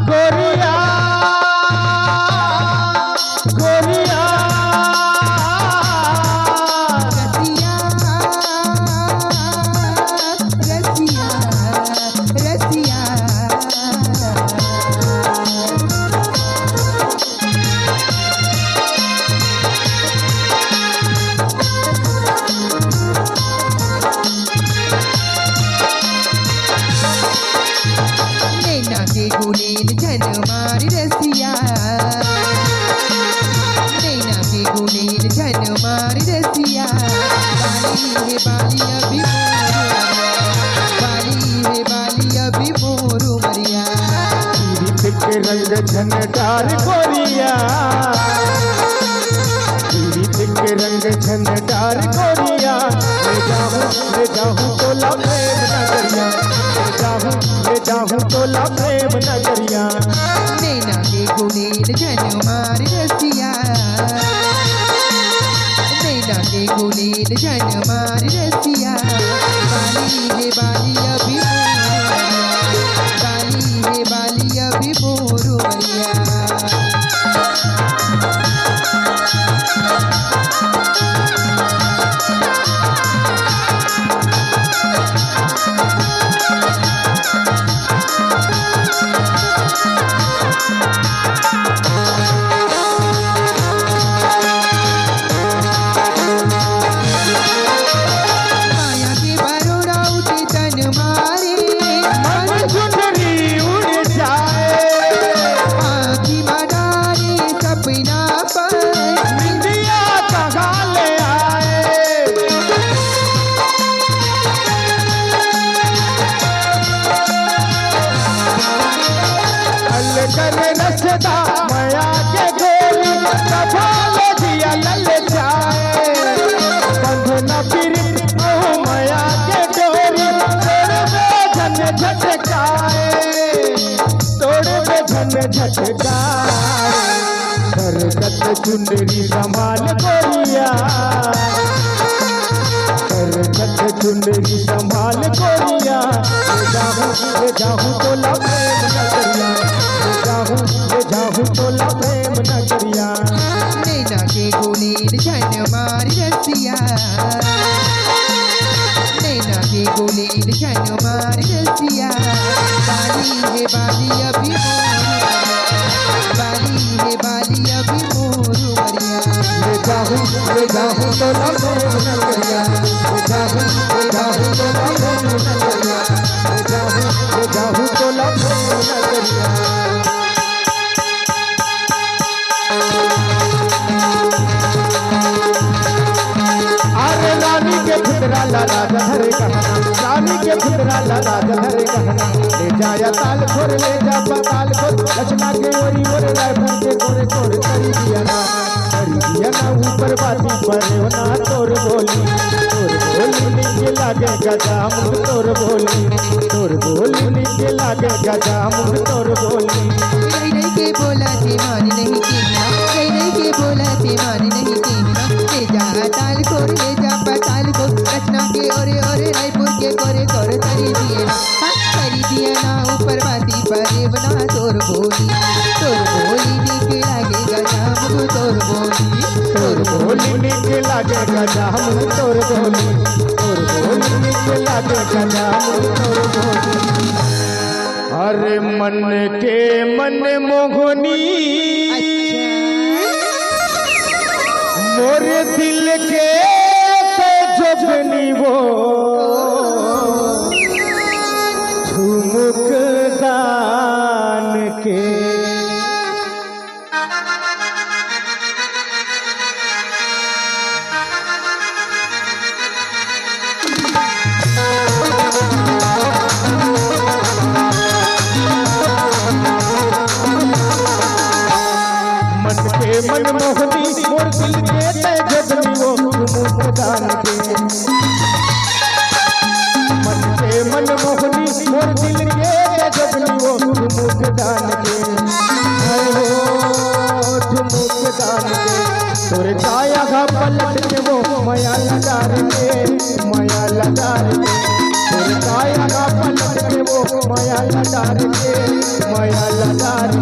गोरिया गोरिया रसिया रसिया नैना के गुलेल झन मार रसिया नैना के गुलेल झन मार रसिया बाली अभी बाली अभी मोरू मरिया पीरित के रंग झनकार गोरिया पीरित के रंग झनकार गोरिया ले जाऊं तोला प्रेम नगरिया ले जाऊं तोला प्रेम नगरिया नैना के गुलेल झन मार रसिया नैना के गुलेल झन मार रसिया बाली अभी बाली अभी मोरू मरिया माया के बरोड़ा उठे तन मारे मन चुनरी उड़ जाए आँखी मडारे सपना पर निंदिया कहा ले आए हल कर रसदा माया के गोली कफाले दिया लल जाए बंधन फिर माया के डोरी झन झटकाए तोड़ में झन झटकाए सरगत चुंदरी संभाल गोरिया सरगत चुंदरी संभाल गोरिया ले जाऊं तोला प्रेम नगरिया ले जाऊं तोला प्रेम नगरिया नैना के गुलेल झन मार रसिया नैना के गुलेल झन मार रसिया बाली अभी बाली अभी मोरू मरिया ले जाऊं तोला प्रेम नगरिया ले जाऊं तोला प्रेम नगरिया ले जाऊं तोला प्रेम नगरिया अरे रानी के पुतरा लाला जहरे कहना रानी के पुतरा लाला जहरे कहना ले जाया ताल खोर ले जा बताल खोर लचना के ओरी ओरे रायपुर के कोरे कोरे करी दिया ना ऊपर बाती पर होना तोर बोली नीचे लागे गजा मुख तोर बोली नीचे लागे गजा मुख तोर बोली कहीं नहीं के बोला थे मान नहीं कहना कहीं नहीं के बोला थे मान नहीं कहना ले जा ताल खोर ले जा पताल खोर रचना के ओरे ओरे रायपुर के कोरे कोरे करी दिए ना ऊपर बाती पर बना तोर बोली नीचे लागे गजा मुख तोर बोली नीचे लागे गजा मुख तोर बोली नीचे लागे गजा मुख तोर बोली अरे मन के मन मोहनी मोरे दिल के जोगनी वो ठुमुक दान के मन मोहनी मोर दिल के जोगनी वो ठुमुक दान के मन मोहनी मोर दिल के जोगनी वो ठुमुक दान के ठुमुक दान के तोरे काया का पलट के वो माया लदार के तोरे काया का पलट के वो माया लदार के माया लदारी